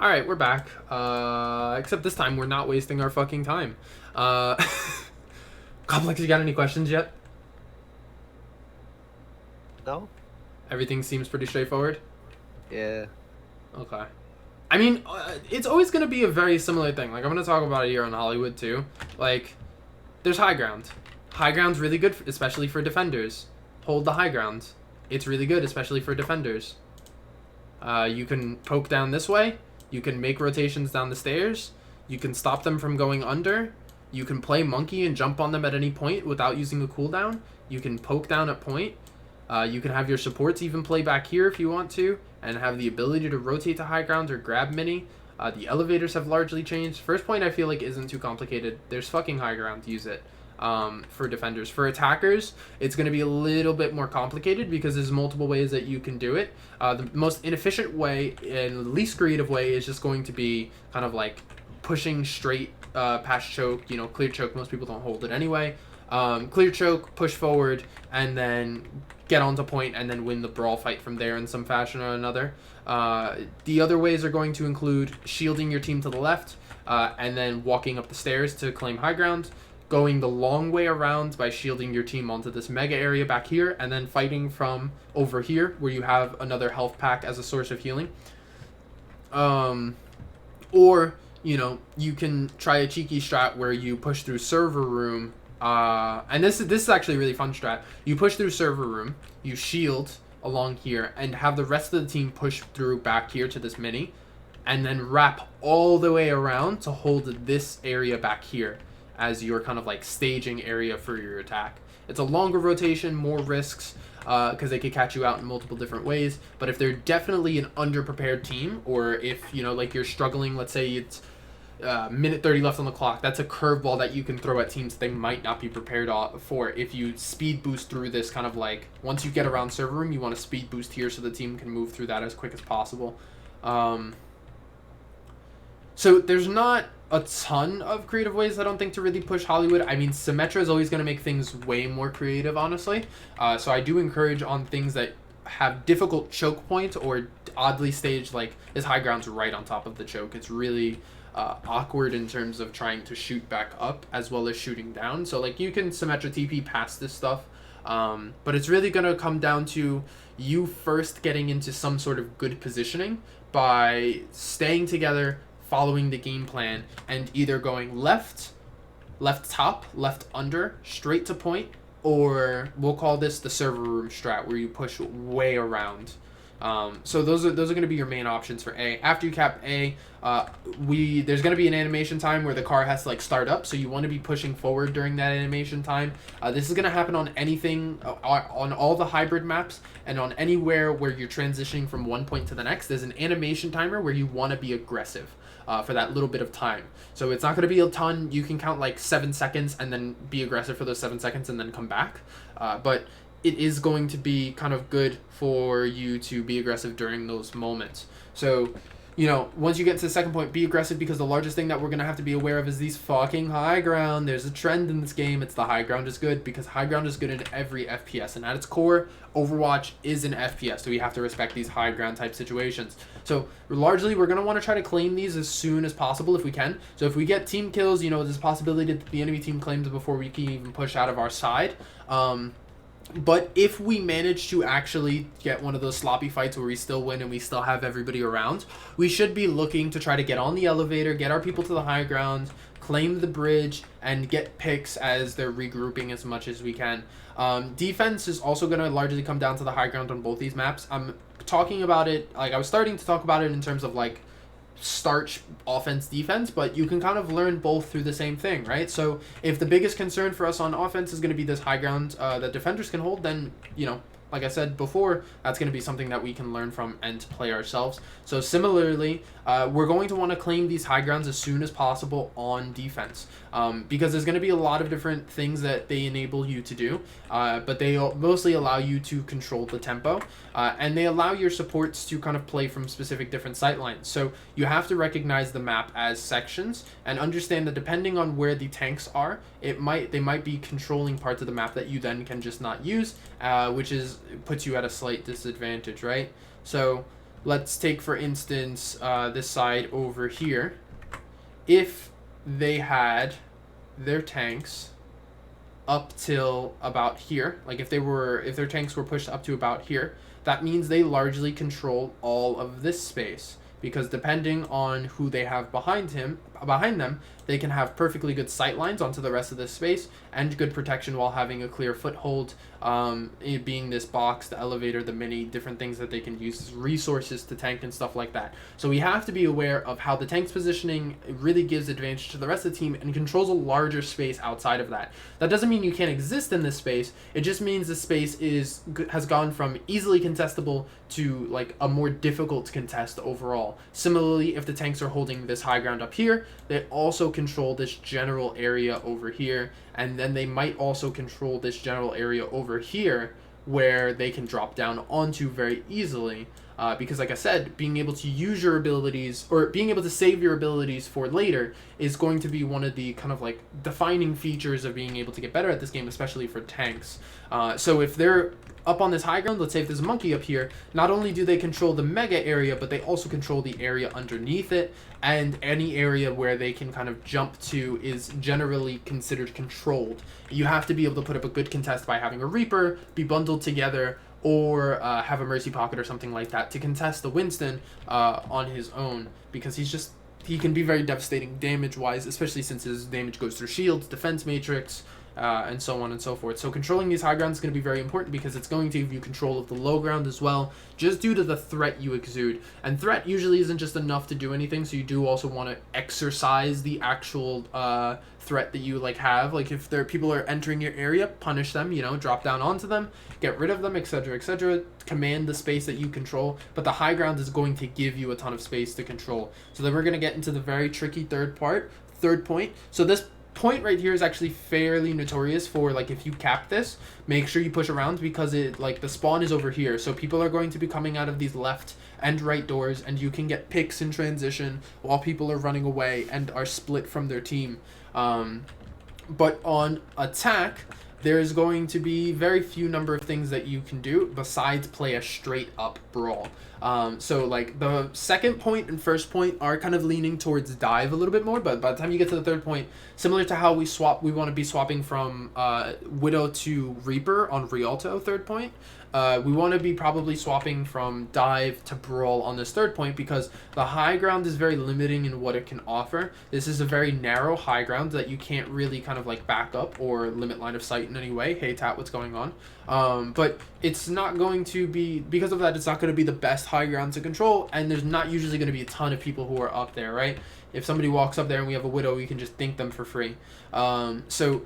All right, we're back. Except this time we're not wasting our fucking time. Uh, Complex, you got any questions yet? No? Everything seems pretty straightforward. Yeah. Okay. I mean, it's always going to be a very similar thing. Like, I'm going to talk about it here on Hollywood, too. Like, there's high ground. High ground's really good, especially for defenders. Hold the high ground. It's really good, especially for defenders. You can poke down this way. You can make rotations down the stairs. You can stop them from going under. You can play monkey and jump on them at any point without using a cooldown. You can poke down at point. You can have your supports even play back here if you want to, and have the ability to rotate to high ground or grab mini. The elevators have largely changed. First point I feel like isn't too complicated. There's fucking high ground. Use it. For defenders. For attackers, it's going to be a little bit more complicated because there's multiple ways that you can do it. The most inefficient way and least creative way is just going to be kind of like pushing straight past choke, clear choke. Most people don't hold it anyway. Clear choke, push forward, and then get onto point and then win the brawl fight from there in some fashion or another. The other ways are going to include shielding your team to the left and then walking up the stairs to claim high ground, going the long way around by shielding your team onto this mega area back here, and then fighting from over here where you have another health pack as a source of healing. Or, you can try a cheeky strat where you push through server room. And this is actually a really fun strat. You push through server room, you shield along here, and have the rest of the team push through back here to this mini, and then wrap all the way around to hold this area back here as your kind of like staging area for your attack. It's a longer rotation, more risks, because they could catch you out in multiple different ways. But if they're definitely an underprepared team, or if, like you're struggling, let's say it's minute 30 left on the clock, that's a curveball that you can throw at teams they might not be prepared for. If you speed boost through this kind of like, once you get around server room, you want to speed boost here so the team can move through that as quick as possible. So there's not a ton of creative ways, I don't think, to really push Hollywood. I mean, Symmetra is always going to make things way more creative, honestly. So I do encourage on things that have difficult choke points or oddly staged, like his high ground's right on top of the choke. It's really awkward in terms of trying to shoot back up as well as shooting down. So like you can Symmetra TP past this stuff, but it's really going to come down to you first getting into some sort of good positioning by staying together, following the game plan, and either going left top, left under, straight to point, or we'll call this the server room strat where you push way around. So those are going to be your main options for A. After you cap A, there's going to be an animation time where the car has to like start up, so you want to be pushing forward during that animation time. This is going to happen on anything, on all the hybrid maps, and on anywhere where you're transitioning from one point to the next. There's an animation timer where you want to be aggressive for that little bit of time. So it's not going to be a ton. You can count like 7 seconds and then be aggressive for those 7 seconds and then come back. But it is going to be kind of good for you to be aggressive during those moments. So, once you get to the second point, be aggressive, because the largest thing that we're going to have to be aware of is these fucking high ground. There's a trend in this game. It's the high ground is good, because high ground is good in every FPS. And at its core, Overwatch is an FPS. So we have to respect these high ground type situations. So largely, we're going to want to try to claim these as soon as possible if we can. So if we get team kills, there's a possibility that the enemy team claims before we can even push out of our side. But if we manage to actually get one of those sloppy fights where we still win and we still have everybody around, we should be looking to try to get on the elevator, get our people to the high ground, claim the bridge, and get picks as they're regrouping as much as we can. Defense is also going to largely come down to the high ground on both these maps. I'm talking about it, like I was starting to talk about it in terms of like starch offense defense, but you can kind of learn both through the same thing, right? So if the biggest concern for us on offense is going to be this high ground that defenders can hold, then like I said before, that's going to be something that we can learn from and play ourselves. So similarly, we're going to want to claim these high grounds as soon as possible on defense, because there's going to be a lot of different things that they enable you to do, but they mostly allow you to control the tempo, and they allow your supports to kind of play from specific different sight lines. So you have to recognize the map as sections and understand that depending on where the tanks are, they might be controlling parts of the map that you then can just not use, which puts you at a slight disadvantage, right? So let's take for instance this side over here. If they had their tanks up till about here, like if their tanks were pushed up to about here, that means they largely control all of this space, because depending on who they have behind them, they can have perfectly good sight lines onto the rest of this space and good protection while having a clear foothold. It being this box, the elevator, the mini, different things that they can use as resources to tank and stuff like that. So we have to be aware of how the tank's positioning really gives advantage to the rest of the team and controls a larger space outside of that. That doesn't mean you can't exist in this space. It just means the space has gone from easily contestable to like a more difficult contest overall. Similarly, if the tanks are holding this high ground up here, they also control this general area over here, and then they might also control this general area over here where they can drop down onto very easily. Because like I said, being able to use your abilities or being able to save your abilities for later is going to be one of the kind of like defining features of being able to get better at this game, especially for tanks. So if they're up on this high ground, let's say if there's a monkey up here, not only do they control the mega area, but they also control the area underneath it, and any area where they can kind of jump to is generally considered controlled. You have to be able to put up a good contest by having a Reaper be bundled together, or have a Mercy Pocket or something like that to contest the Winston on his own, because he can be very devastating damage-wise, especially since his damage goes through shields, defense matrix, and so on and so forth. So controlling these high grounds is going to be very important, because it's going to give you control of the low ground as well, just due to the threat you exude. And threat usually isn't just enough to do anything, so you do also want to exercise the actual threat that you like have. Like if people are entering your area, punish them, drop down onto them, get rid of them, etc., etc. Command the space that you control, but the high ground is going to give you a ton of space to control. So then we're going to get into the very tricky third point. So this point right here is actually fairly notorious for, like, if you cap this, make sure you push around, because it, like, the spawn is over here, so people are going to be coming out of these left and right doors, and you can get picks in transition while people are running away and are split from their team. But on attack, there's going to be very few number of things that you can do besides play a straight up brawl. So like the second point and first point are kind of leaning towards dive a little bit more, but by the time you get to the third point, similar to how we want to be swapping from Widow to Reaper on Rialto third point, we want to be probably swapping from dive to brawl on this third point, because the high ground is very limiting in what it can offer. This is a very narrow high ground that you can't really kind of like back up or limit line of sight in any way. Hey Tat, what's going on? But it's not going to be, because of that, it's not going to be the best high ground to control, and there's not usually going to be a ton of people who are up there, right? If somebody walks up there and we have a Widow, we can just dink them for free. So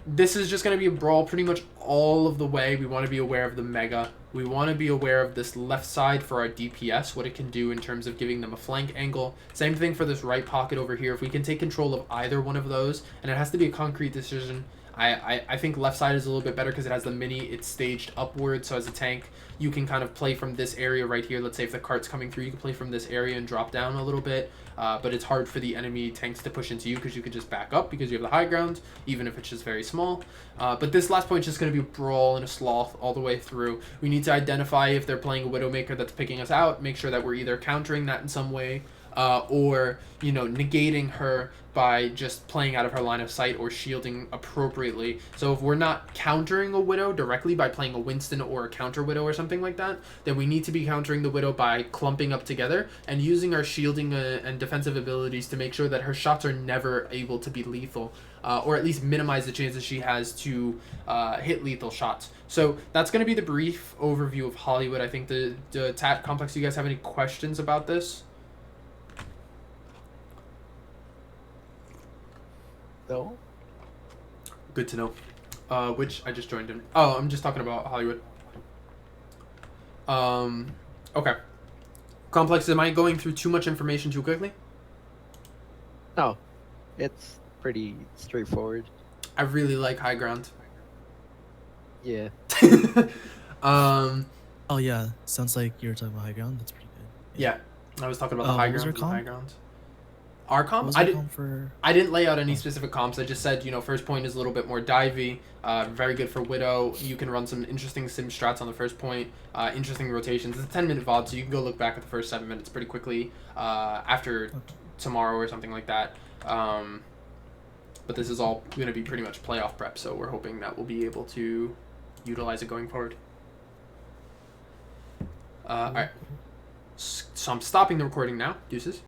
this is just going to be a brawl pretty much all of the way. We want to be aware of the Mega. We want to be aware of this left side for our DPS, what it can do in terms of giving them a flank angle. Same thing for this right pocket over here. If we can take control of either one of those, and it has to be a concrete decision. I think left side is a little bit better because it has the mini. It's staged upward, so as a tank, you can kind of play from this area right here. Let's say if the cart's coming through, you can play from this area and drop down a little bit. But it's hard for the enemy tanks to push into you, because you could just back up because you have the high ground, even if it's just very small. But this last point is just going to be a brawl and a sloth all the way through. We need to identify if they're playing a Widowmaker that's picking us out, make sure that we're either countering that in some way, or negating her by just playing out of her line of sight or shielding appropriately. So if we're not countering a Widow directly by playing a Winston or a counter Widow or something like that, then we need to be countering the Widow by clumping up together and using our shielding and defensive abilities to make sure that her shots are never able to be lethal, or at least minimize the chances she has to hit lethal shots. So that's going to be the brief overview of Hollywood. I think the TAT complex, do you guys have any questions about this? No. Good to know. Which I just joined in. Oh, I'm just talking about Hollywood. Okay. Complex, am I going through too much information too quickly? No. It's pretty straightforward. I really like high ground. Yeah. Oh yeah, sounds like you were talking about high ground. That's pretty good. Yeah, I was talking about the high What was ground. her The high comp? ground. Our What comp, was I the did. comp for? I didn't lay out any Oh. specific comps. I just said, first point is a little bit more divey, very good for Widow. You can run some interesting sim strats on the first point, interesting rotations. It's a 10-minute VOD, so you can go look back at the first 7 minutes pretty quickly after Okay. tomorrow or something like that. But this is all going to be pretty much playoff prep, so we're hoping that we'll be able to utilize it going forward. All right. So I'm stopping the recording now. Deuces.